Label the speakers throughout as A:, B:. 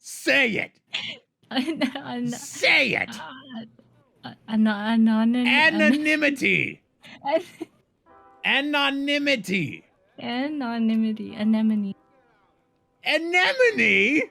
A: Say it. Say it. Anonymity. Anonymity.
B: Anemone.
A: Anemone?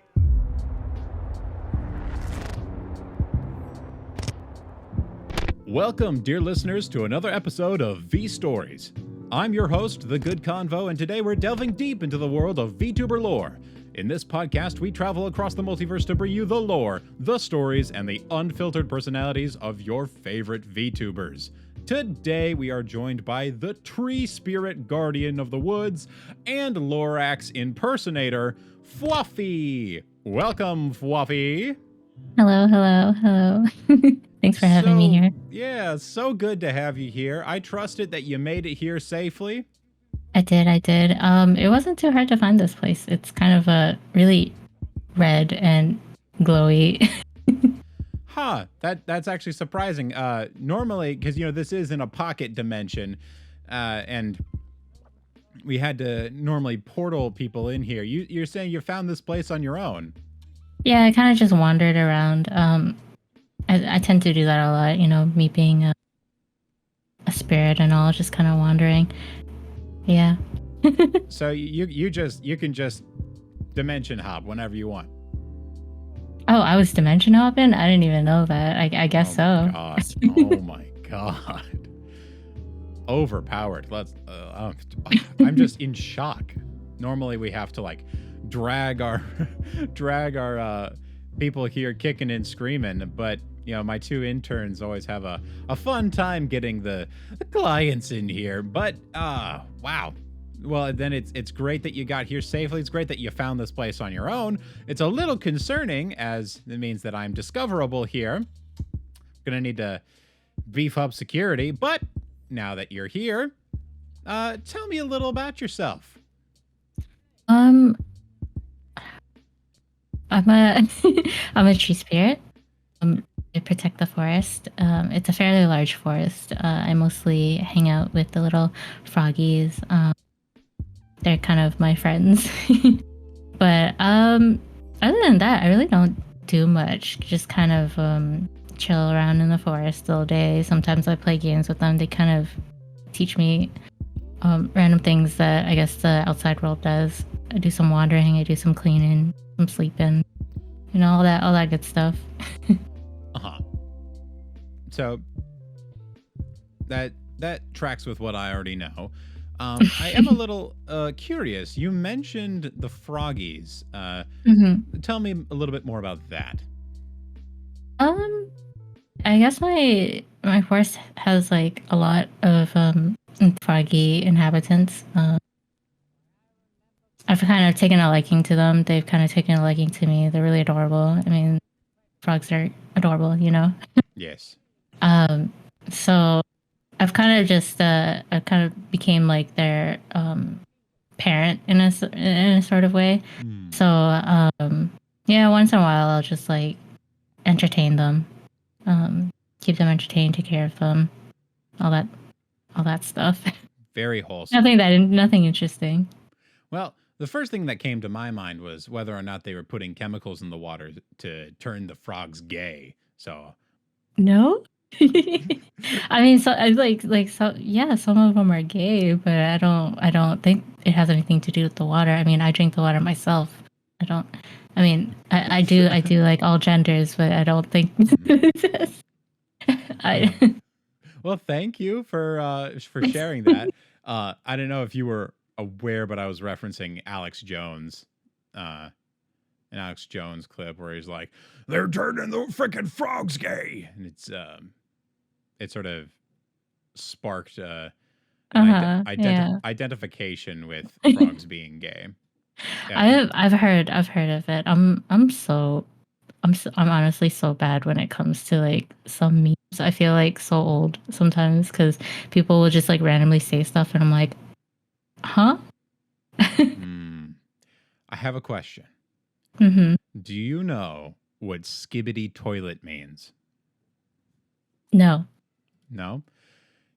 A: Welcome, dear listeners, to another episode of Vstories. I'm your host, The Good Convo, and today we're delving deep into the world of VTuber lore. In this podcast, we travel across the multiverse to bring you the lore, the stories, and the unfiltered personalities of your favorite VTubers. Today, we are joined by the tree spirit guardian of the woods and Lorax impersonator, Fwofie. Welcome, Fwofie.
B: Hello. Thanks for having me here.
A: Yeah, so good to have you here. I trusted that you made it here safely.
B: I did. It wasn't too hard to find this place. It's kind of a really red and glowy.
A: Huh, that's actually surprising. Normally, because, this is in a pocket dimension, and we had to normally portal people in here. You're saying you found this place on your own?
B: Yeah, I kind of just wandered around. I tend to do that a lot, me being a spirit and all, just kind of wandering. Yeah.
A: So you can just dimension hop whenever you want.
B: Oh, I was dimension hopping? I didn't even know that. I guess so.
A: God. Oh my god. Overpowered. I'm just in shock. Normally we have to drag our people here kicking and screaming, but my two interns always have a fun time getting the clients in here. But wow. Well, then it's great that you got here safely. It's great that you found this place on your own. It's a little concerning, as it means that I'm discoverable here. Gonna need to beef up security, but now that you're here, tell me a little about yourself.
B: I'm a I'm a tree spirit. I protect the forest. It's a fairly large forest. I mostly hang out with the little froggies. They're kind of my friends. But other than that, I really don't do much. Just kind of chill around in the forest all day. Sometimes I play games with them. They kind of teach me random things that I guess the outside world does. I do some wandering. I do some cleaning, some sleeping. All that good stuff.
A: So that tracks with what I already know. I am a little curious. You mentioned the froggies. Tell me a little bit more about that.
B: I guess my forest has a lot of froggy inhabitants. I've kind of taken a liking to them. They've kind of taken a liking to me. They're really adorable. I mean, frogs are adorable,
A: Yes.
B: So I've kind of just I kind of became their parent in a sort of way. So yeah, once in a while I'll just entertain them, keep them entertained, take care of them, all that stuff.
A: Very wholesome.
B: Nothing interesting.
A: Well, the first thing that came to my mind was whether or not they were putting chemicals in the water to turn the frogs gay. So
B: no. I mean, so yeah, some of them are gay, but I don't think it has anything to do with the water. I mean, I drink the water myself. I do like all genders, but I don't think
A: Well, thank you for sharing that. I don't know if you were aware, but I was referencing Alex Jones, an Alex Jones clip where he's like, "They're turning the freaking frogs gay," and it sort of sparked identification with frogs being gay.
B: Yeah. I've heard of it. I'm honestly so bad when it comes to some memes. I feel so old sometimes because people will just randomly say stuff and I'm like, huh?
A: I have a question. Do you know what skibbity toilet means?
B: No.
A: No?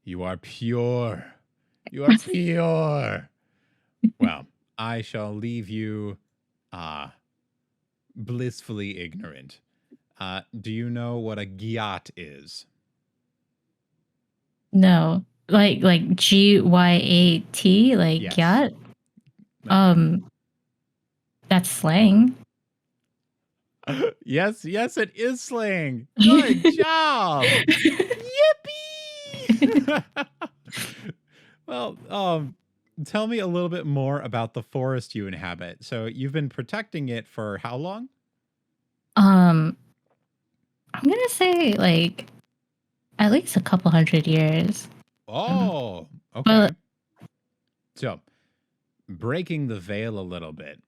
A: You are pure. You are pure. Well, I shall leave you blissfully ignorant. Do you know what a gyat is?
B: No, like GYAT, like
A: Yes.
B: yacht.
A: Okay.
B: That's slang.
A: Yes, it is slang. Good job. Yippee! Well, tell me a little bit more about the forest you inhabit. So you've been protecting it for how long?
B: I'm gonna say like at least a couple hundred years.
A: Oh, okay.
B: But
A: So, breaking the veil a little bit.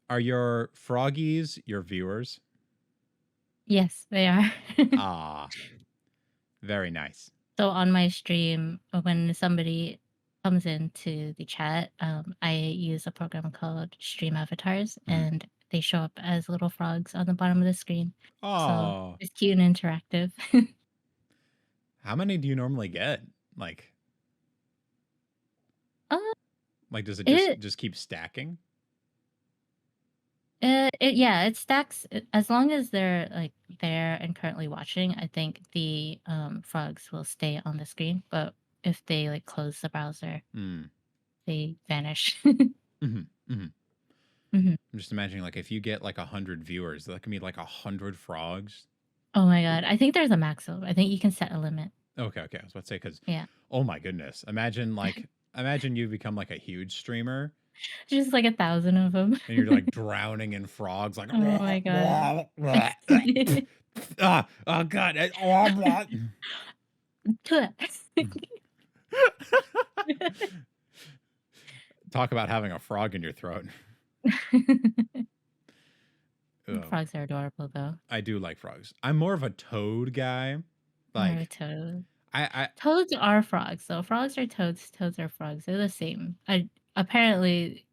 A: Are your froggies your viewers?
B: yes, they are.
A: Ah, very nice.
B: So on my stream, when somebody comes into the chat, I use a program called Stream Avatars, and they show up as little frogs on the bottom of the screen. So
A: Oh,
B: it's cute and interactive.
A: how many do you normally get?
B: uh,
A: Like does it
B: it
A: just keep stacking?
B: yeah, it stacks as long as they're like there and currently watching. I think the frogs will stay on the screen, but if they like close the browser, they vanish.
A: I'm just imagining like if you get like 100 viewers, that can be like 100 frogs.
B: Oh my god, I think there's a maximum. I think you can set a limit.
A: Okay. I was about to say because
B: Yeah,
A: oh my goodness, imagine you become like a huge streamer
B: just like 1,000 of them.
A: and you're like drowning in frogs, like
B: Oh my god.
A: oh god, talk about having a frog in your throat.
B: Frogs are adorable though.
A: I do like frogs. I'm more of a toad guy.
B: Or a
A: Like
B: toad.
A: I
B: Toads are frogs though. Frogs are toads. Toads are frogs. They're the same. Apparently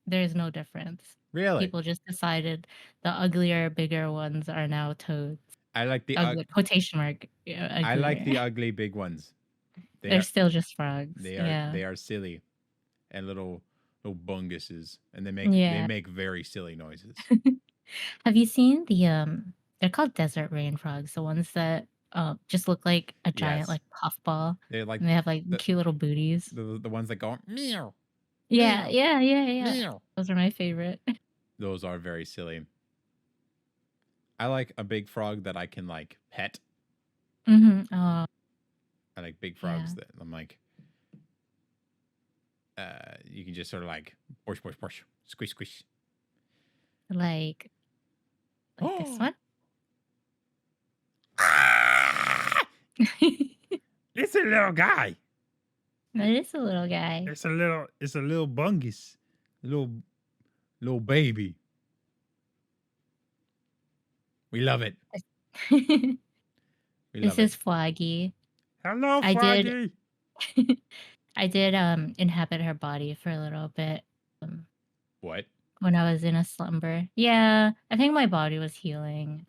B: there's no difference.
A: really
B: People just decided the uglier, bigger ones are now toads.
A: I like the
B: Ugly, quotation mark. Yeah,
A: I like the
B: uglier.
A: ugly big ones.
B: They're still just frogs. Yeah.
A: They are silly and little bunguses, and they
B: Yeah.
A: make very silly noises.
B: Have you seen they're called desert rain frogs, the ones that just look like a giant
A: Yes.
B: like puffball.
A: They're like
B: And they have like cute little booties.
A: the ones that go meow.
B: Yeah,
A: meow,
B: yeah.
A: meow.
B: Those are my favorite.
A: Those are very silly. I like a big frog that I can like pet.
B: Oh,
A: I like big frogs
B: yeah.
A: that I'm like you can just sort of like push, squish.
B: Like this one.
A: It's a little guy.
B: That is a little guy.
A: It's a little bungus. Little baby. We love it.
B: This is Fwofie.
A: Hello, Froggy.
B: I did inhabit her body for a little bit.
A: What?
B: When I was in a slumber. Yeah, I think my body was healing.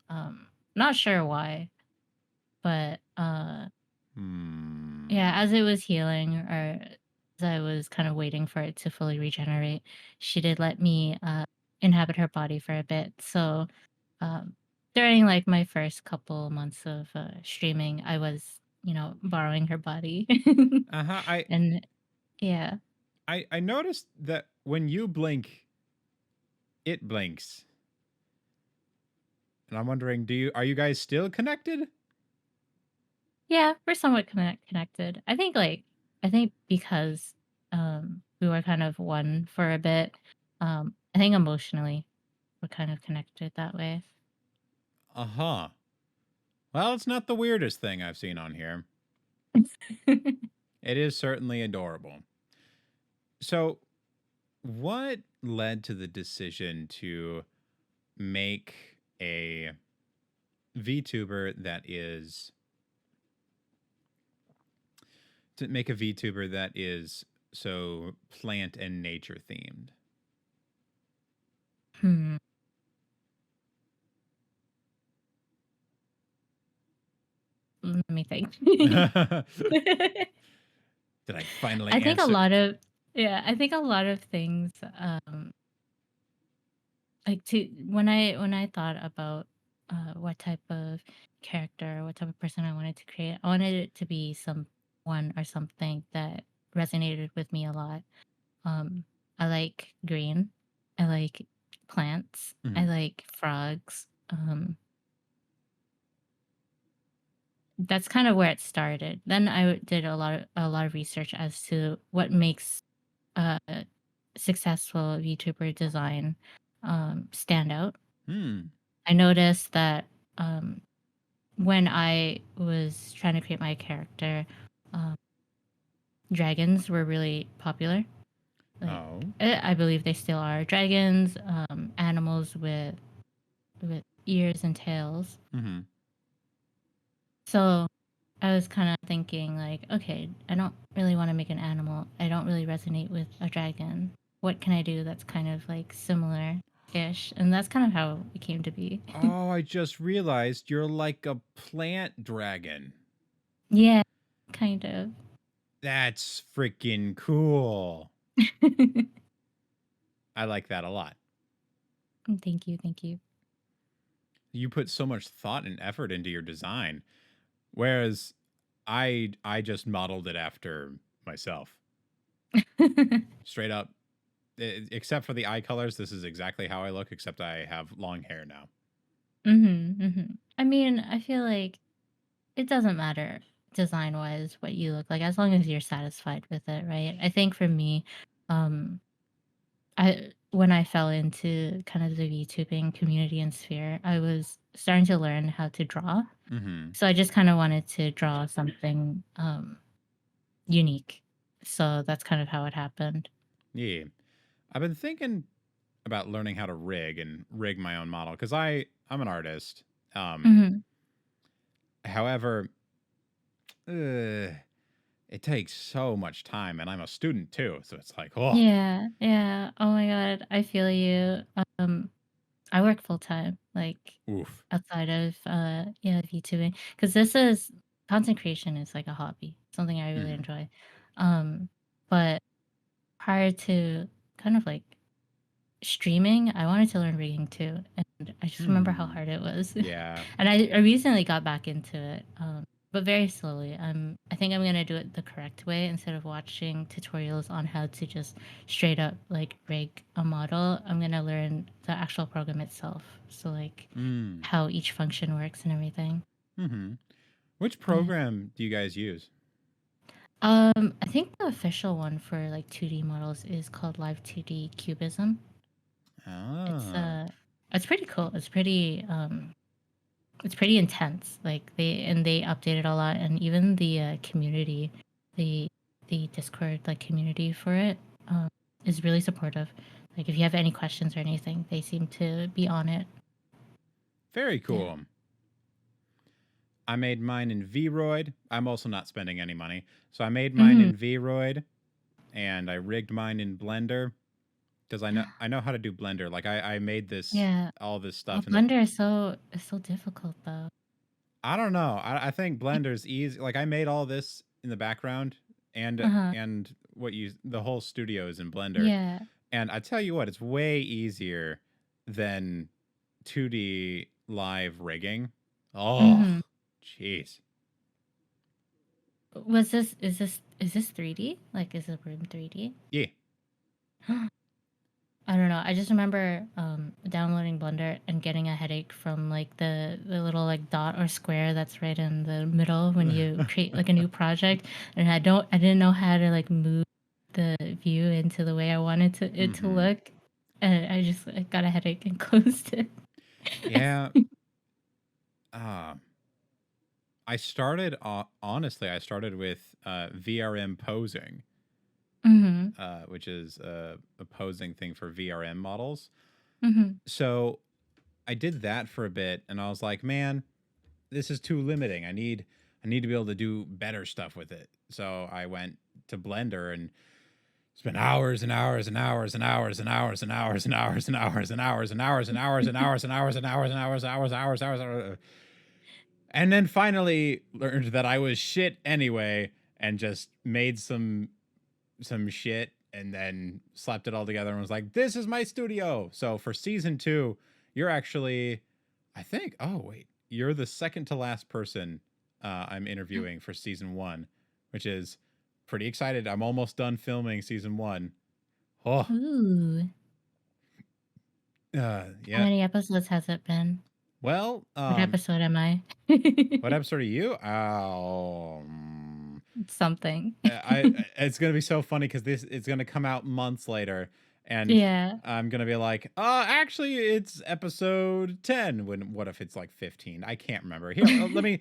B: Not sure why, but yeah, as it was healing or as I was kind of waiting for it to fully regenerate, she did let me inhabit her body for a bit. So during like my first couple months of streaming, I was, borrowing her body. And yeah.
A: I noticed that when you blink, it blinks. And I'm wondering, are you guys still connected?
B: Yeah, we're somewhat connected. I think because we were kind of one for a bit. I think emotionally we're kind of connected that way.
A: Uh-huh. Well, it's not the weirdest thing I've seen on here. It is certainly adorable. So, what led to the decision to make a VTuber that is so plant and nature themed?
B: Let me think.
A: Did I finally
B: I think
A: answer?
B: I think a lot of things like to when I thought about what type of character, what type of person I wanted to create, I wanted it to be someone or something that resonated with me a lot. Um, I like green. I like plants. I
A: Mhm.
B: like frogs. That's kind of where it started. Then did a lot of research as to what makes a successful VTuber design stand out.
A: Hmm.
B: I noticed that um, when I was trying to create my character, um, dragons were really popular. Like
A: Oh.
B: I believe they still are. Dragons, animals with ears and tails.
A: Mhm.
B: So I was kind of thinking like, okay, I don't really want to make an animal. I don't really resonate with a dragon. What can I do that's kind of like similar ish? And that's kind of how it came to be.
A: Oh, I just realized you're like a plant dragon.
B: Yeah, kind of.
A: That's freaking cool. I like that a lot.
B: Thank you, thank you.
A: You put so much thought and effort into your design, whereas I just modeled it after myself. Straight up. Except for the eye colors, this is exactly how I look, except I have long hair now.
B: I mean, I feel like it doesn't matter design wise what you look like as long as you're satisfied with it, right? I think for me, um, I when I fell into kind of the VTubing community and sphere, I was starting to learn how to draw.
A: Mm-hmm.
B: So I just kind of wanted to draw something unique. So that's kind of how it happened.
A: Yeah. I've been thinking about learning how to rig my own model because I'm an artist. Um,
B: hmm
A: however, it takes so much time, and I'm a student too, so it's like, oh,
B: Yeah, yeah. Oh my God, I feel you. Um, I work full time, like
A: oof.
B: outside of yeah, VTubing, because this is content creation is like a hobby, something I really
A: Mm-hmm.
B: enjoy. But prior to kind of like streaming, I wanted to learn rigging too, and I just remember how
A: Hmm.
B: hard it was.
A: Yeah.
B: And I recently got back into it, but very slowly. I think I'm gonna do it the correct way instead of watching tutorials on how to just straight up like rig a model. I'm gonna learn the actual program itself, so like
A: Mm.
B: how each function works and everything.
A: Mm-hmm. Which
B: Yeah.
A: program do you guys use?
B: I think the official one for like 2D models is called Live 2D Cubism. It's
A: Ah.
B: uh, it's pretty cool. It's pretty intense. Like they update it a lot, and even the community, the the Discord like community for it, um, is really supportive. Like if you have any questions or anything, they seem to be on it.
A: Very
B: Yeah.
A: cool. I made mine in Vroid. I'm also not spending any money. So I made mine
B: hmm
A: in Vroid and I rigged mine in Blender because I know how to do Blender. Like I made this
B: Yeah.
A: all this
B: Oh,
A: stuff in the
B: Blender is so difficult though.
A: I don't know. I think Blender's easy. Like I made all this in the background
B: Uh huh.
A: and the whole studio is in Blender.
B: Yeah.
A: And I tell you what, it's way easier than 2D live rigging. Oh,
B: hmm
A: jeez.
B: Was this is this 3D? Like is the room 3D?
A: Yeah.
B: I don't know. I just remember downloading Blender and getting a headache from like the little like dot or square that's right in the middle when you create like a new project, and I didn't know how to like move the view into the way I wanted it to
A: Mm-hmm.
B: look, and I just like, got a headache and closed it.
A: Yeah. Uh, honestly, I started with VRM posing,
B: hmm
A: which is a posing thing for VRM models.
B: hmm
A: So I did that for a bit, and I was like, man, this is too limiting. I need to be able to do better stuff with it. So I went to Blender and spent hours and hours and hours and hours and hours and hours and hours and hours and hours and hours and hours and hours and hours and hours and hours hours and then finally learned that I was shit anyway and just made some shit and then slapped it all together and was like, this is my studio. So for season 2, you're actually, I think, oh wait, you're the second to last person I'm interviewing for season 1, which is pretty excited. I'm almost done filming season 1. Oh,
B: Ooh. How
A: yeah.
B: many episodes has it been?
A: Well,
B: What episode am I?
A: what episode are you?
B: Something.
A: It's gonna be so funny because this it's gonna come out months later, and
B: Yeah.
A: I'm gonna be like, actually, it's episode 10. What if it's like 15? I can't remember. Here, let me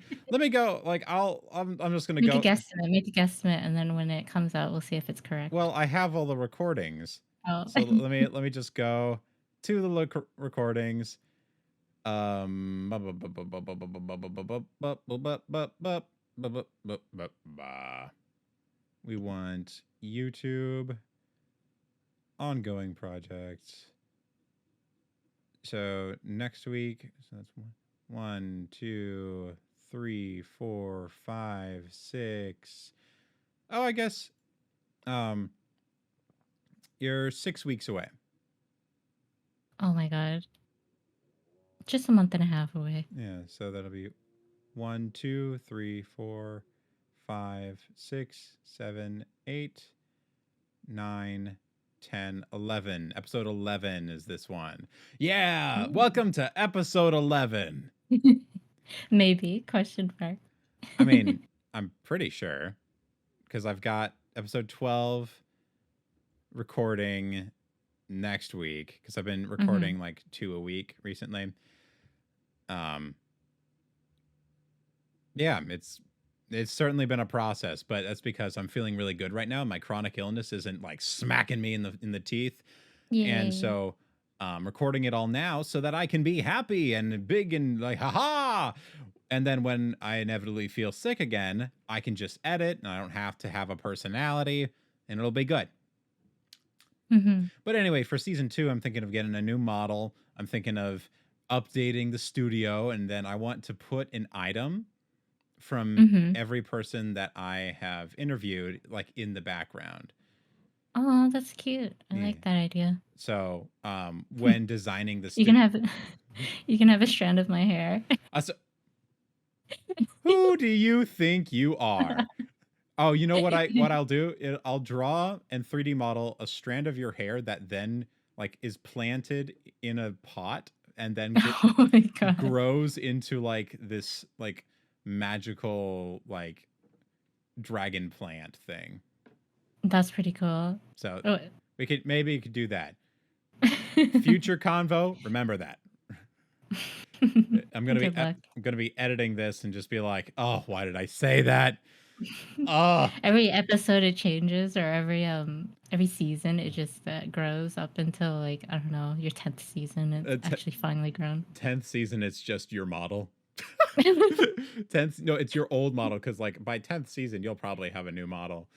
A: go. Like, I'm just gonna
B: Make a
A: go.
B: guesstimate. Make a guesstimate, and then when it comes out, we'll see if it's correct.
A: Well, I have all the recordings,
B: Oh.
A: so let me just go to the recordings. We want YouTube ongoing projects. So next week, so that's 1, 2, 3, 4, 5, 6. Oh, I guess you're 6 weeks away.
B: Oh my god. Just a month and a half away.
A: Yeah, so that'll be 1, 2, 3, 4, 5, 6, 7, 8, 9, 10, 11. Episode 11 is this one. Yeah, welcome to episode 11.
B: Maybe, question mark.
A: I mean, I'm pretty sure because I've got episode 12 recording next week because I've been recording like 2 a week recently. Yeah, it's certainly been a process, but that's because I'm feeling really good right now. My chronic illness isn't like smacking me in the teeth.
B: Yay.
A: And so recording it all now so that I can be happy and big and like, haha. And then when I inevitably feel sick again, I can just edit and I don't have to have a personality and it'll be good. But anyway, for season 2, I'm thinking of getting a new model. I'm thinking of updating the studio, and then I want to put an item from every person that I have interviewed, like in the background.
B: Oh, that's cute. I like that idea.
A: So, when designing the
B: you can have a strand of my hair.
A: Who do you think you are? Oh, you know what I'll do? I'll draw and 3D model a strand of your hair that then like is planted in a pot and then
B: Oh my god.
A: grows into like this like magical like dragon plant thing.
B: That's pretty cool.
A: So we could do that. Future convo, remember that. I'm gonna be editing this and just be like, oh, why did I say that?
B: Every episode it changes, or every season it just grows up until like, I don't know, your 10th season it's actually finally grown.
A: 10th season it's just your model. 10th, no, it's your old model, because like by 10th season you'll probably have a new model.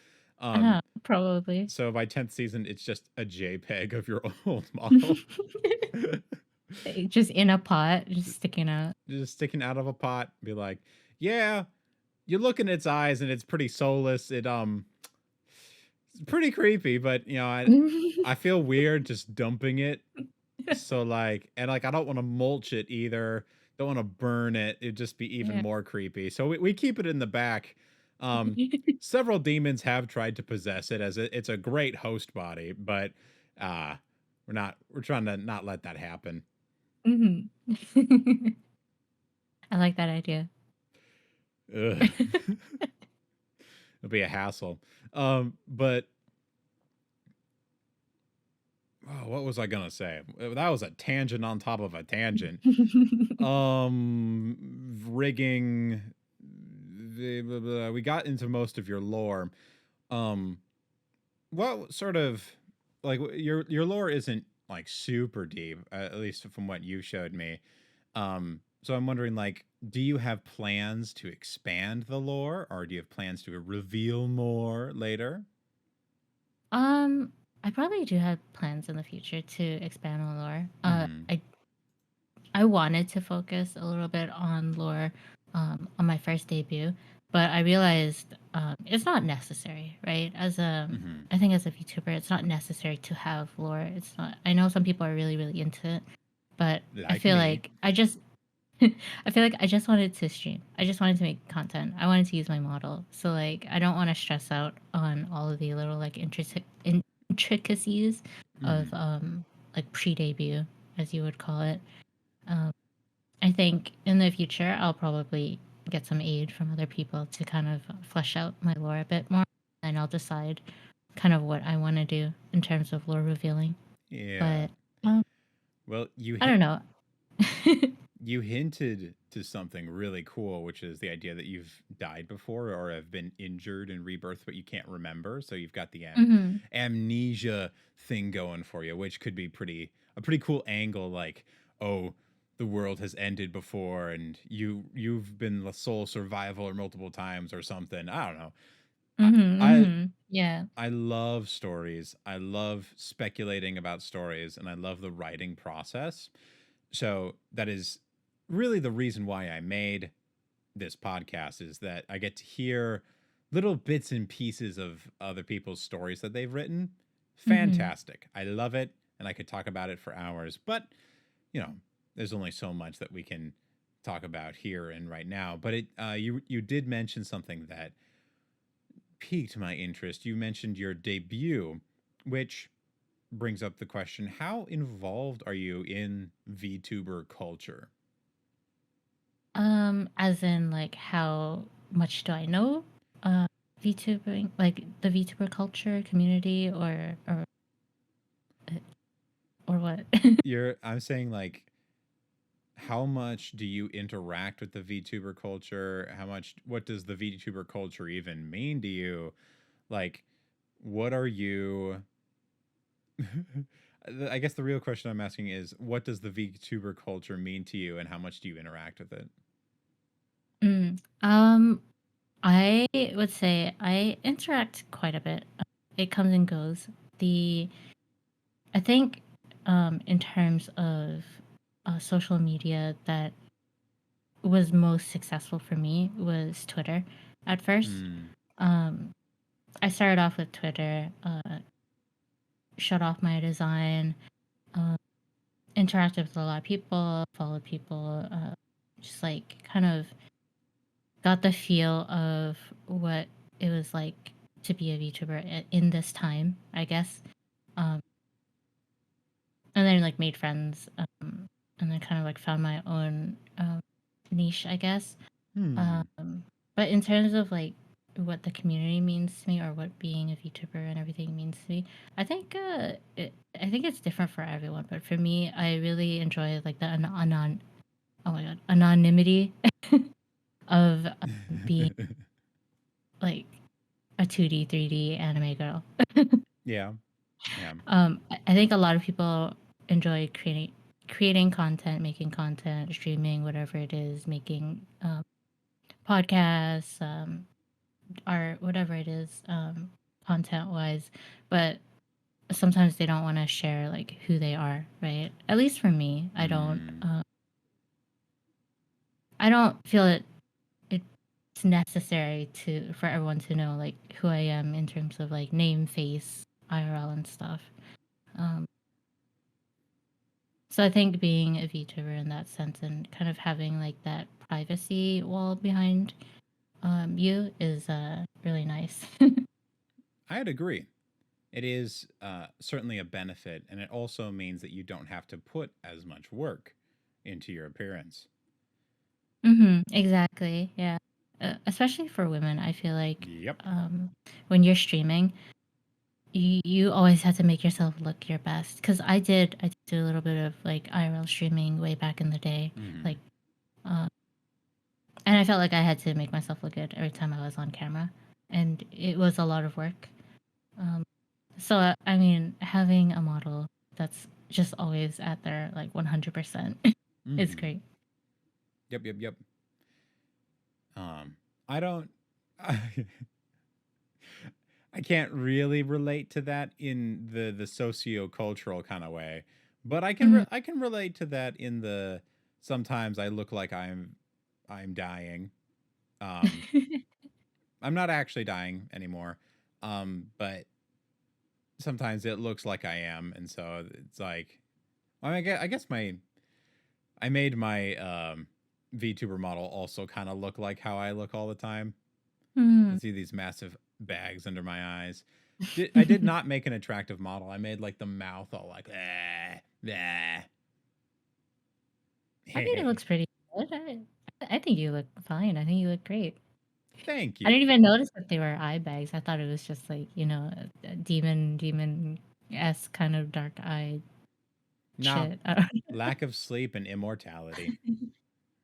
B: Probably.
A: So by 10th season it's just a JPEG of your old model.
B: Just in a pot, just sticking out.
A: Just sticking out of a pot. Be like, yeah, you look in its eyes and it's pretty soulless. It's pretty creepy, but you know, I feel weird just dumping it. So like, and like I don't want to mulch it either. Don't want to burn it. It'd just be even more creepy. So we keep it in the back. Several demons have tried to possess it, as it's a great host body, but we're trying to not let that happen.
B: I like that idea.
A: It'll be a hassle. But what was I gonna say? That was a tangent on top of a tangent. Rigging. We got into most of your lore. What sort of like your lore isn't like super deep, at least from what you showed me. So I'm wondering, like, do you have plans to expand the lore, or do you have plans to reveal more later?
B: I probably do have plans in the future to expand on lore. I wanted to focus a little bit on lore on my first debut, but I realized it's not necessary, right?
A: Mm-hmm.
B: I think as a VTuber, it's not necessary to have lore. It's not. I know some people are really really into it, but I
A: Like
B: feel
A: me.
B: like I just I feel like I just wanted to stream. I just wanted to make content. I wanted to use my model. So like I don't want to stress out on all of the little like intricacies of
A: Mm-hmm.
B: like pre-debut as you would call it. Um, I think in the future I'll probably get some aid from other people to kind of flesh out my lore a bit more, and I'll decide kind of what I want to do in terms of lore revealing.
A: Yeah.
B: But um,
A: Well,
B: I don't know.
A: you hinted to something really cool, which is the idea that you've died before or have been injured in rebirth, but you can't remember. So you've got the
B: Hmm.
A: amnesia thing going for you, which could be a pretty cool angle. Like, oh, the world has ended before, and you've been the sole survivor multiple times or something. I don't know. I
B: Hmm.
A: I
B: Hmm. Yeah.
A: I love stories. I love speculating about stories, and I love the writing process. So that is really the reason why I made this podcast, is that I get to hear little bits and pieces of other people's stories that they've written.
B: Hmm.
A: Fantastic. I love it, and I could talk about it for hours, but you know, there's only so much that we can talk about here and right now. But you did mention something that piqued my interest. You mentioned your debut, which brings up the question: how involved are you in VTuber culture?
B: As in like how much do I know? VTubing, like the VTuber culture community, or what?
A: I'm saying, like, how much do you interact with the VTuber culture? What does the VTuber culture even mean to you? Like, what are you I guess the real question I'm asking is, what does the VTuber culture mean to you, and how much do you interact with it?
B: Mm. I would say I interact quite a bit. It comes and goes. The I think in terms of social media that was most successful for me was Twitter at first.
A: Hmm.
B: Um, I started off with Twitter, showed off my design, uh, interacted with a lot of people, followed people, just like kind of got the feel of what it was like to be a VTuber in this time, I guess. Um, and then like made friends, and then kind of like found my own niche, I guess.
A: Hmm.
B: Um, but in terms of like what the community means to me, or what being a VTuber and everything means to me, I think I think it's different for everyone. But for me, I really enjoy like the oh my god, anonymity of being like a 2D, 3D anime girl.
A: Yeah. Yeah.
B: I think a lot of people enjoy creating content, making content, streaming, whatever it is, making podcasts, art, whatever it is, content wise. But sometimes they don't want to share like who they are, right? At least for me, I don't.
A: Hmm.
B: I don't feel it's necessary to for everyone to know like who I am in terms of like name, face, IRL, and stuff. Um, so I think being a VTuber in that sense and kind of having like that privacy wall behind you is really nice.
A: I'd agree. It is certainly a benefit, and it also means that you don't have to put as much work into your appearance.
B: Exactly. Yeah. Especially for women, I feel like
A: Yep.
B: when you're streaming, you always have to make yourself look your best. Because I did do a little bit of like IRL streaming way back in the day,
A: Hmm.
B: like, uh, and I felt like I had to make myself look good every time I was on camera, and it was a lot of work. Um, so I mean, having a model that's just always at their like 100% is
A: Hmm.
B: great.
A: Yep. Yep. Yep. I don't. I can't really relate to that in the socio-cultural kind of way, but
B: Mhm.
A: I can relate to that in the sometimes I look like I'm dying. Um, I'm not actually dying anymore, but sometimes it looks like I am, and so it's like, I guess I made my VTuber model also kind of look like how I look all the time.
B: Mm.
A: You see these massive bags under my eyes. I did not make an attractive model. I made like the mouth all like,
B: I think it looks pretty good. I think you look fine. I think you look great.
A: Thank
B: I
A: you.
B: didn't even notice that they were eye bags. I thought it was just like, a demon s kind of dark eyed
A: No,
B: shit. I don't
A: lack of sleep and immortality.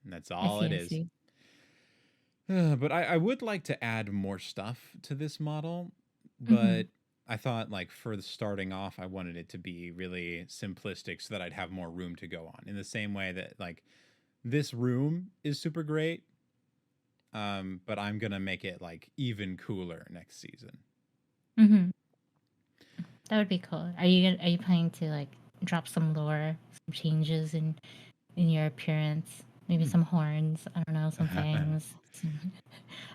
A: That's
B: I
A: all
B: see,
A: it
B: I
A: is.
B: see.
A: But I would like to add more stuff to this model,
B: Mhm.
A: but I thought like for the starting off, I wanted it to be really simplistic so that I'd have more room to go on. In the same way that like this room is super great, but I'm gonna make it like even cooler next season.
B: Mhm. That would be cool. Are you planning to like drop some lore, some changes in your appearance? Maybe some horns, I don't know, some fangs,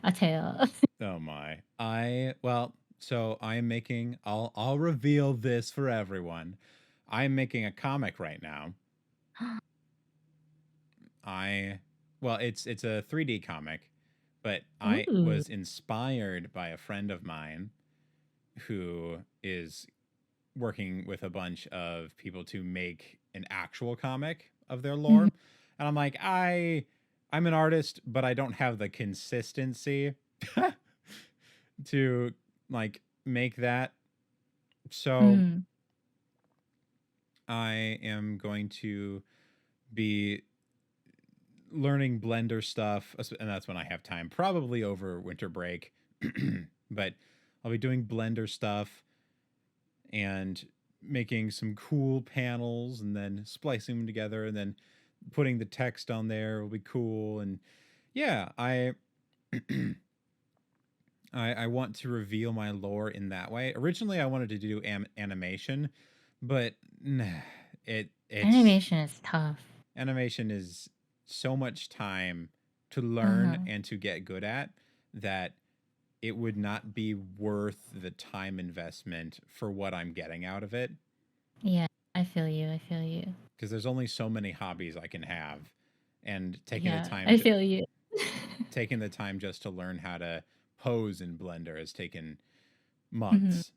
B: a tail.
A: Oh my. So I am making I'll reveal this for everyone. I am making a comic right now. I it's a 3D comic, but I
B: Ooh.
A: was inspired by a friend of mine who is working with a bunch of people to make an actual comic of their lore.
B: Mhm.
A: And I'm like, I'm an artist, but I don't have the consistency to like make that. So
B: Mm.
A: I am going to be learning Blender stuff, and that's when I have time, probably over winter break. But I'll be doing Blender stuff and making some cool panels and then splicing them together and then putting the text on there will be cool. And yeah, I want to reveal my lore in that way. Originally, I wanted to do animation, but it's
B: Animation is tough.
A: animation is so much time to learn
B: Uh-huh.
A: and to get good at that it would not be worth the time investment for what I'm getting out of it.
B: Yeah, I feel you. I feel you.
A: Because there's only so many hobbies I can have, and
B: Yeah, I feel you.
A: taking the time just to learn how to pose in Blender has taken
B: Mhm.
A: months.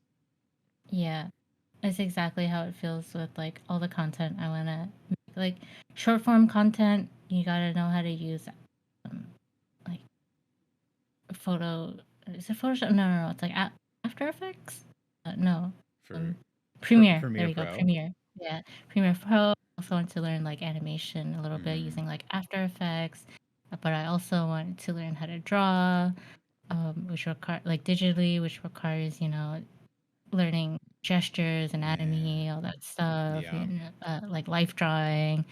B: Yeah. It's exactly how it feels with like all the content I want to make. Like short form content, you got to know how to use um, like photo. Is it Photoshop? No, no, no. It's like After Effects. No,
A: For
B: Premiere. There
A: Premiere
B: we go.
A: Pro.
B: Premiere. Yeah, Premiere Pro. Also want to learn like animation a little bit
A: Mm,
B: using like After Effects, but I also want to learn how to draw, which require like digitally, which requires learning gestures,
A: yeah.
B: anatomy, all that stuff,
A: Yeah.
B: like life drawing.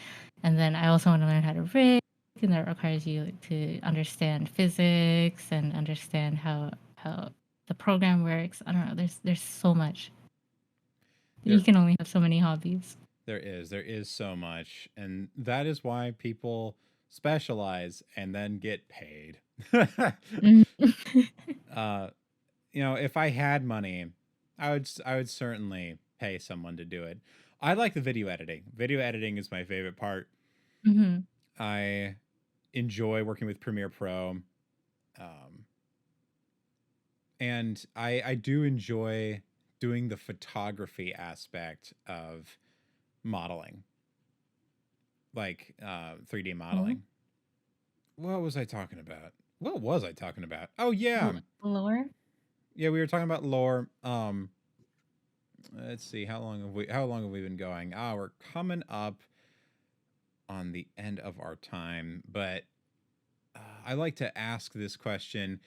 B: And then I also want to learn how to rig, and that requires you to understand physics and understand how the program works. I don't know. There's so much. You
A: There
B: can only have so many hobbies.
A: there is so much, and that is why people specialize and then get paid.
B: Mhm.
A: uh, if I had money, I would certainly pay someone to do it. I like the video editing. Video editing is my favorite part.
B: Mhm.
A: I enjoy working with Premiere Pro, um, and I do enjoy doing the photography aspect of modeling, like 3D
B: Oh,
A: modeling. What was I talking about? What was I talking about? Oh yeah,
B: Lore.
A: yeah. We were talking about lore. Let's see. How long have we been going? Ah, we're coming up on the end of our time, but I like to ask this question.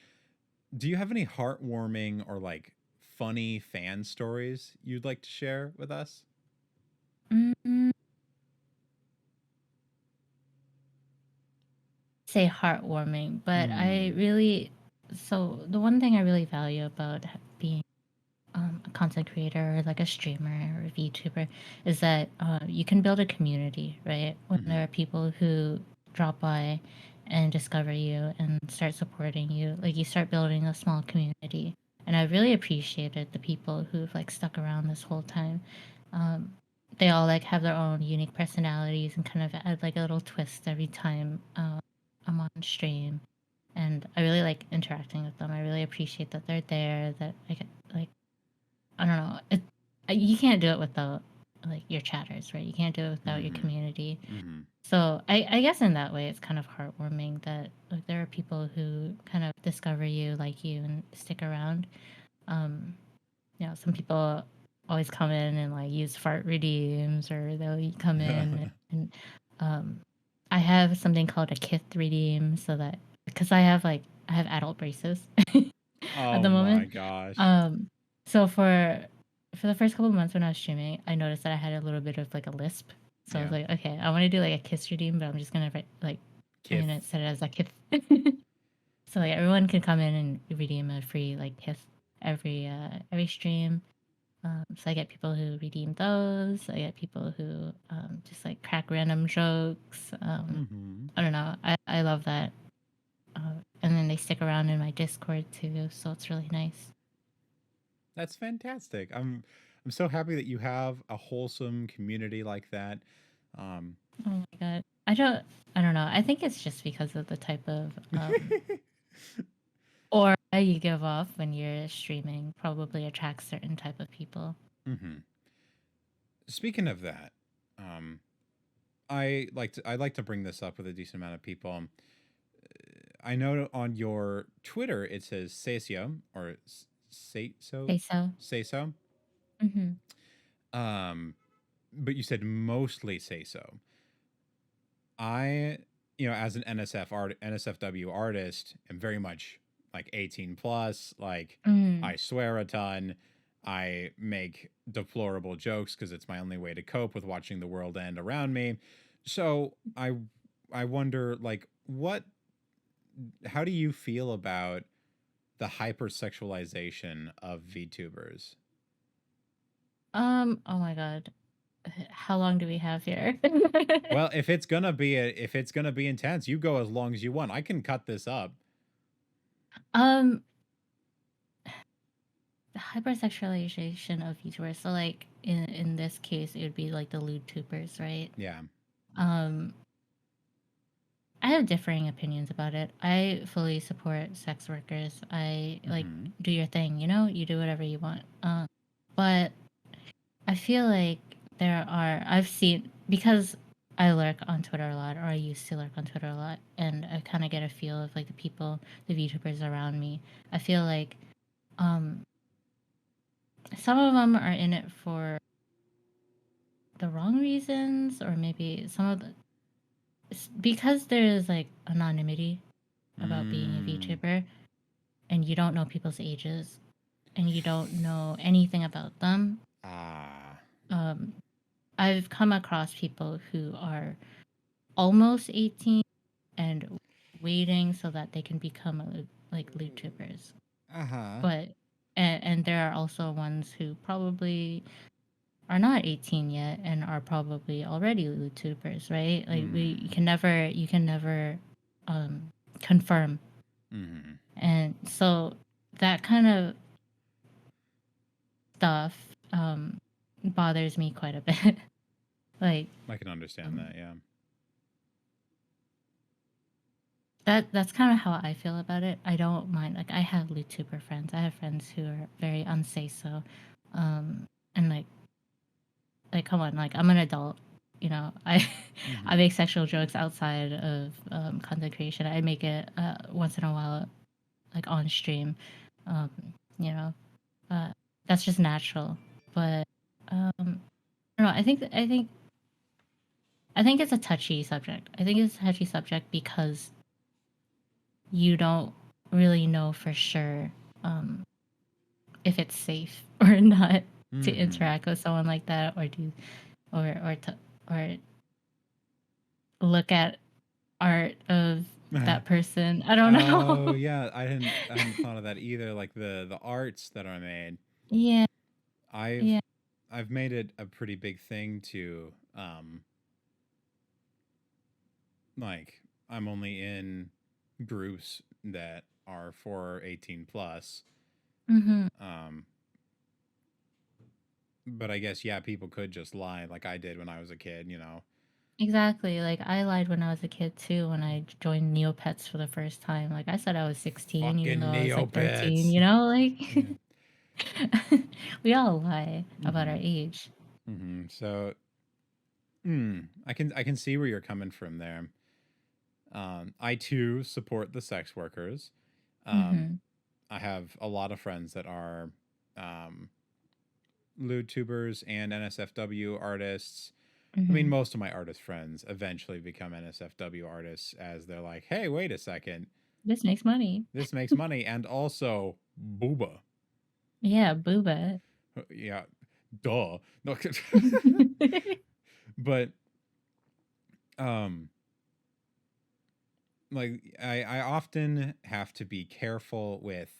A: Do you have any heartwarming or like funny fan stories you'd like to share with us?
B: Mm, say heartwarming, but I
A: Hmm.
B: really so the one thing I really value about being a content creator or like a streamer or a VTuber is that you can build a community, right? When
A: Mm-hmm.
B: there are people who drop by and discover you and start supporting you. Like you start building a small community. And I really appreciated the people who've like stuck around this whole time. Um, they all like have their own unique personalities and kind of add like a little twist every time I'm on stream. And I really like interacting with them. I really appreciate that they're there. That I get like I don't know. You can't do it without like your chatters, right? You can't do it without your community. So I guess in that way, it's kind of heartwarming that like, there are people who kind of discover you, like you, and stick around. Um, some people always come in and like use fart redeems, or they'll come in and I have something called a kith redeem, so that because I have adult braces at
A: Oh
B: the
A: my
B: moment.
A: gosh.
B: Um, so for the first couple of months when I was streaming, I noticed that I had a little bit of like a lisp. So I was
A: Yeah.
B: like, okay, I want to do like a kiss redeem, but I'm just gonna I'm
A: Kith.
B: gonna set it as a kiss. So like everyone can come in and redeem a free like kiss every stream. So I get people who redeem those. I get people who just like crack random jokes. I don't know. I love that. And then they stick around in my Discord too, so it's really nice.
A: That's fantastic. I'm so happy that you have a wholesome community like that. Um,
B: Oh my god. I don't know. I think it's just because of the type of aura you give off when you're streaming probably attracts certain type of people.
A: Speaking of that, um, I like to bring this up with a decent amount of people. I know on your Twitter it says Sesio or say so
B: Say so.
A: say so.
B: Mm-hmm.
A: Um, but you said mostly say so. I, as an NSFW artist, am very much like 18 plus. Like,
B: Mm.
A: I swear a ton. I make deplorable jokes because it's my only way to cope with watching the world end around me. So I wonder, like, how do you feel about the hypersexualization of VTubers?
B: Oh my god. How long do we have here?
A: Well, if it's gonna be intense, you go as long as you want. I can cut this up.
B: um the hypersexualization of VTubers. So like in this case it would be like the lewd tubers, right?
A: Yeah.
B: Um I have differing opinions about it. I fully support sex workers. I like do your thing, you do whatever you want. But I feel like I've seen, because I lurk on Twitter a lot, or I used to lurk on Twitter a lot, and I kind of get a feel of like the VTubers around me. I feel like um, some of them are in it for the wrong reasons, or maybe some of the because there is like anonymity about being a VTuber, and you don't know people's ages, and you don't know anything about them.
A: Ah.
B: Um, I've come across people who are almost 18 and waiting so that they can become like YouTubers.
A: Uh-huh.
B: But and there are also ones who probably are not 18 yet and are probably already YouTubers, right? Like you can never um confirm. And so that kind of stuff bothers me quite a bit. Like
A: I can understand
B: um,
A: that, yeah.
B: that's kind of how I feel about it. I don't mind. Like I have YouTuber friends. I have friends who are very unsay so, and like come on, like I'm an adult. I I make sexual jokes outside of content creation. I make it once in a while, like on stream. Um, you know, uh, that's just natural. But I don't know. I think it's a touchy subject. I think it's a touchy subject because you don't really know for sure if it's safe or not to interact with someone like that, or do or look at art of that person. I don't
A: Oh
B: know.
A: yeah, I hadn't thought of that either. Like the arts that are made.
B: Yeah,
A: I've
B: yeah.
A: I've made it a pretty big thing to like I'm only in groups that are for 18 plus.
B: Mm-hmm.
A: Um, but I guess yeah, people could just lie like I did when I was a kid.
B: Exactly. Like I lied when I was a kid too when I joined Neopets for the first time. Like I said I was 16 even though
A: Fucking
B: I was like 13,
A: Neopets.
B: like
A: Yeah.
B: we all lie about our
A: Mm-hmm.
B: age.
A: Mm-hmm. So, I can see where you're coming from there. I too support the sex workers. Um,
B: Mm-hmm.
A: I have a lot of friends that are um, VTubers and NSFW artists. I mean,
B: Mm-hmm.
A: most of my artist friends eventually become NSFW artists as they're like, hey, wait a second,
B: This makes money.
A: this makes money and also booba.
B: Yeah, booba.
A: Yeah, duh. No, but um, like I often have to be careful with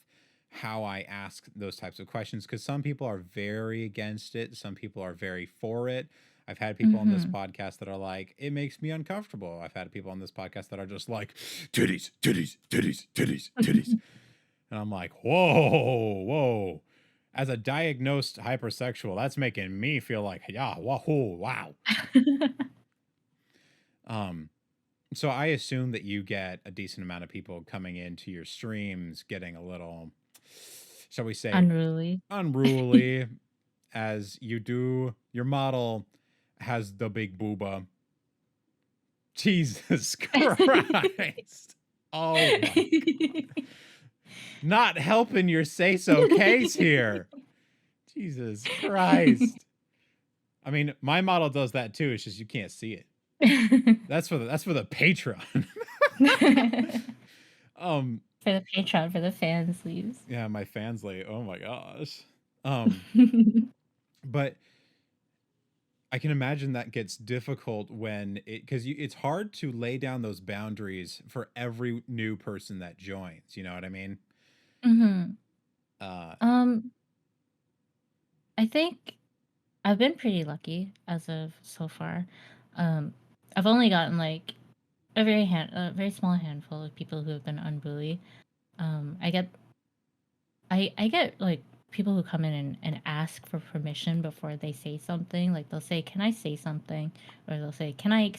A: how I ask those types of questions because some people are very against it, some people are very for it. I've had people on this
B: Mm-hmm.
A: podcast that are like, it makes me uncomfortable. I've had people on this podcast that are just like, titties, titties, titties, titties, titties. And I'm like, whoa, whoa. As a diagnosed hypersexual, that's making me feel like, yeah, whoa, wow. Um, so I assume that you get a decent amount of people coming into your streams getting a little, shall we say,
B: Unruly.
A: unruly as you do. Your model has the big booba. Jesus Christ. Oh my God. Not helping your say so case here. Jesus Christ. I mean, my model does that too. It's just you can't see it. That's for the Patreon. um
B: For the Patreon, for the fans leaves.
A: yeah, my fans like, oh my gosh. But I can imagine that gets difficult when because it's hard to lay down those boundaries for every new person that joins. You know what I mean?
B: Mm-hmm.
A: Uh,
B: Um, I think I've been pretty lucky as of so far. Um, I've only gotten like a very small handful of people who have been unruly. I get I get like people who come in and ask for permission before they say something. Like they'll say, "Can I say something?" Or they'll say, "Can I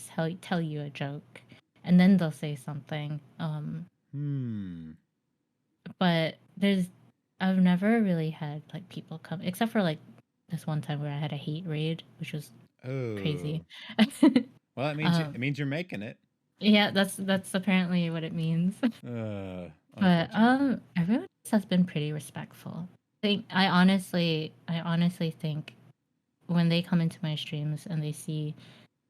B: tell you a joke?" And then they'll say something.
A: hmm.
B: But I've never really had like people come except for like this one time where I had a hate raid, which was
A: Oh.
B: crazy.
A: Well, it
B: um,
A: means you're making it.
B: yeah, that's apparently what it means. But
A: Unfortunately.
B: everyone else has been pretty respectful. I honestly think when they come into my streams and they see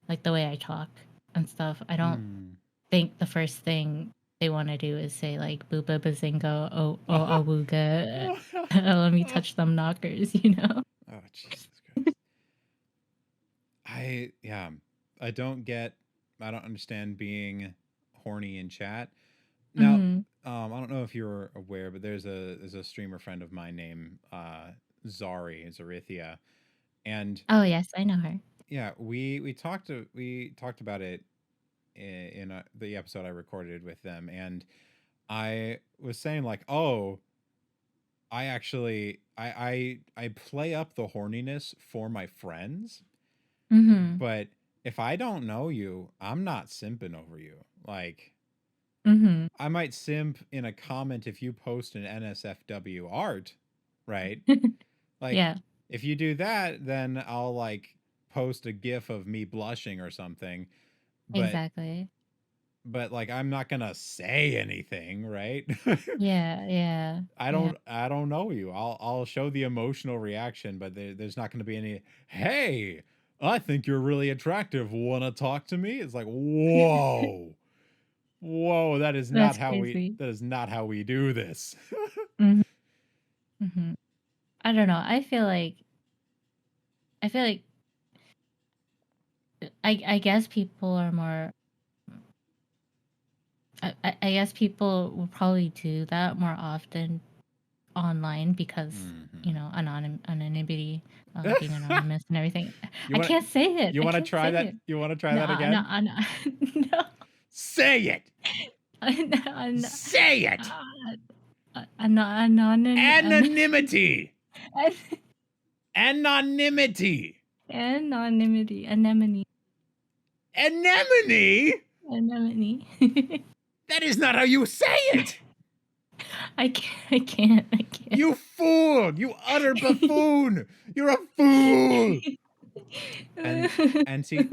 B: like the way I talk and stuff, I don't
A: Hmm.
B: think the first thing they want to do is say like booba bazingo oh awooga let me touch them knockers, you know.
A: Oh, Jesus Christ. Yeah, I don't get, I don't understand being horny in chat. Now,
B: Hmm.
A: I don't know if you're aware, but there's a streamer friend of mine named Zarithia, and
B: Oh yes, I know her.
A: yeah, we talked about it in the episode I recorded with them, and I was saying like, oh, I actually I play up the horniness for my friends,
B: Mm-hmm.
A: but if I don't know you, I'm not simping over you. Like,
B: Mm-hmm.
A: I might simp in a comment if you post an NSFW art, right? Like,
B: Yeah,
A: if you do that, then I'll like post a gif of me blushing or something. But
B: exactly.
A: like I'm not gonna say anything, right?
B: Yeah, yeah, yeah.
A: I don't know you. I'll show the emotional reaction, but there's not gonna be any, hey, I think you're really attractive. Wanna talk to me? It's like, whoa. Whoa,
B: That's crazy.
A: that is not how we do this.
B: Mm-hmm. Mm-hmm. I don't know. I feel like I guess people are more. I guess people will probably do that more often online because
A: Mhm.
B: you know anonymity, being anonymous and everything.
A: You
B: I
A: want to
B: can't say it.
A: you
B: I
A: want to
B: can't
A: try
B: say
A: that?
B: it.
A: You want to try
B: No,
A: that
B: no,
A: again?
B: no. No.
A: Say it. Say it. Anonymity. Anonymity.
B: Anonymity. Anemone.
A: Anemone?
B: Anemone.
A: That is not how you say it.
B: I can't.
A: You fool! You utter buffoon! You're a fool! And see,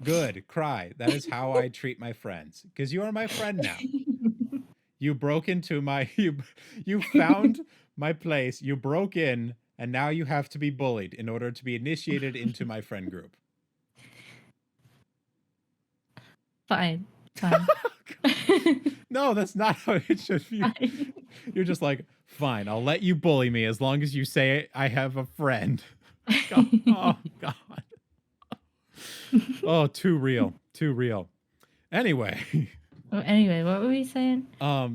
A: good, cry. That is how I treat my friends. Because you are my friend now. You broke into my... You found my place. You broke in, and now you have to be bullied in order to be initiated into my friend group.
B: Fine.
A: No, that's not how it should be. You're just like, fine, I'll let you bully me as long as you say I have a friend. Oh, God. Oh, too real. Too real. Anyway.
B: Anyway, what were we saying?
A: Oh.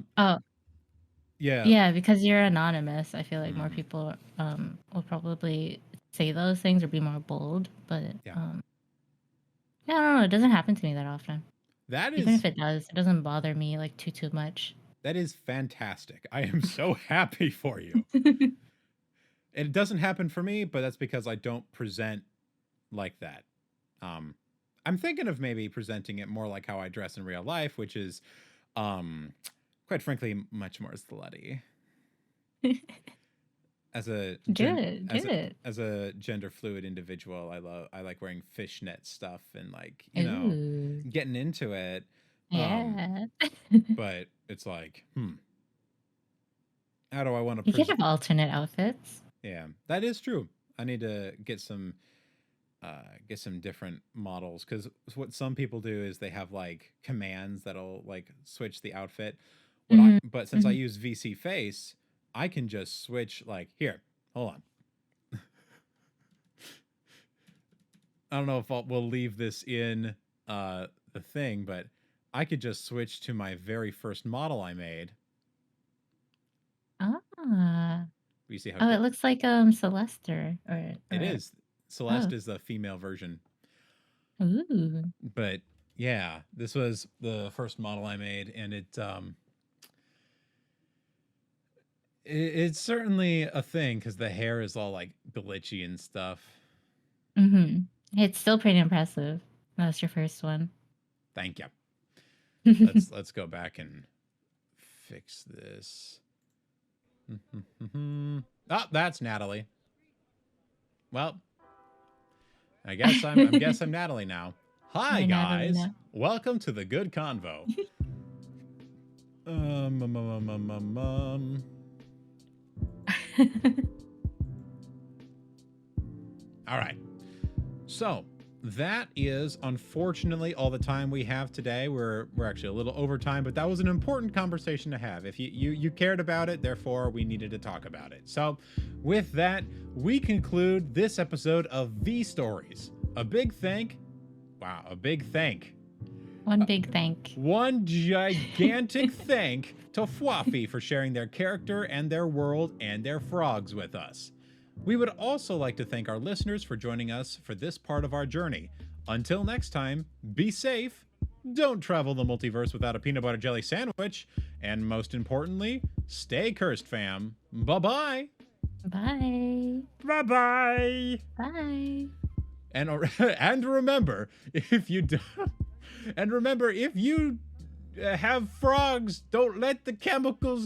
B: Yeah, because you're anonymous, I feel like more people will probably say those things or be more bold. But yeah, I don't know. It doesn't happen to me that often. Even if it does, it doesn't bother me like too much.
A: That is fantastic. I am so happy for you. It doesn't happen for me, but that's because I don't present like that. I'm thinking of maybe presenting it more like how I dress in real life, which is, quite frankly, much more slutty. As a gender fluid individual, I like wearing fishnet stuff and like, you know, getting into it.
B: Yeah.
A: But it's like, how do I want to
B: You could have alternate outfits.
A: Yeah, that is true. I need to get some different models, because what some people do is they have like commands that'll like switch the outfit. But since I use VC Face, I can just switch like, here, hold on. I don't know if we'll leave this in the thing, but I could just switch to my very first model I made. You see how
B: it looks like Celeste or
A: it is. Celeste is the female version.
B: Ooh.
A: But yeah, this was the first model I made, and it's certainly a thing because the hair is all like glitchy and stuff.
B: It's still pretty impressive. That was your first one.
A: Thank you. Let's go back and fix this. Oh, that's Natalie. Well, I guess I'm Natalie now. Hi guys, welcome to the Good Convo. All right, so that is unfortunately all the time we have today. We're actually a little over time, but that was an important conversation to have. If you cared about it, therefore we needed to talk about it. So with that, we conclude this episode of Vstories. A big thank.
B: One big thank.
A: One gigantic thank to Fwofie for sharing their character and their world and their frogs with us. We would also like to thank our listeners for joining us for this part of our journey. Until next time, be safe, don't travel the multiverse without a peanut butter jelly sandwich, and most importantly, stay cursed, fam. Bye-bye.
B: Bye.
A: Bye-bye.
B: Bye.
A: And remember, if you have frogs, don't let the chemicals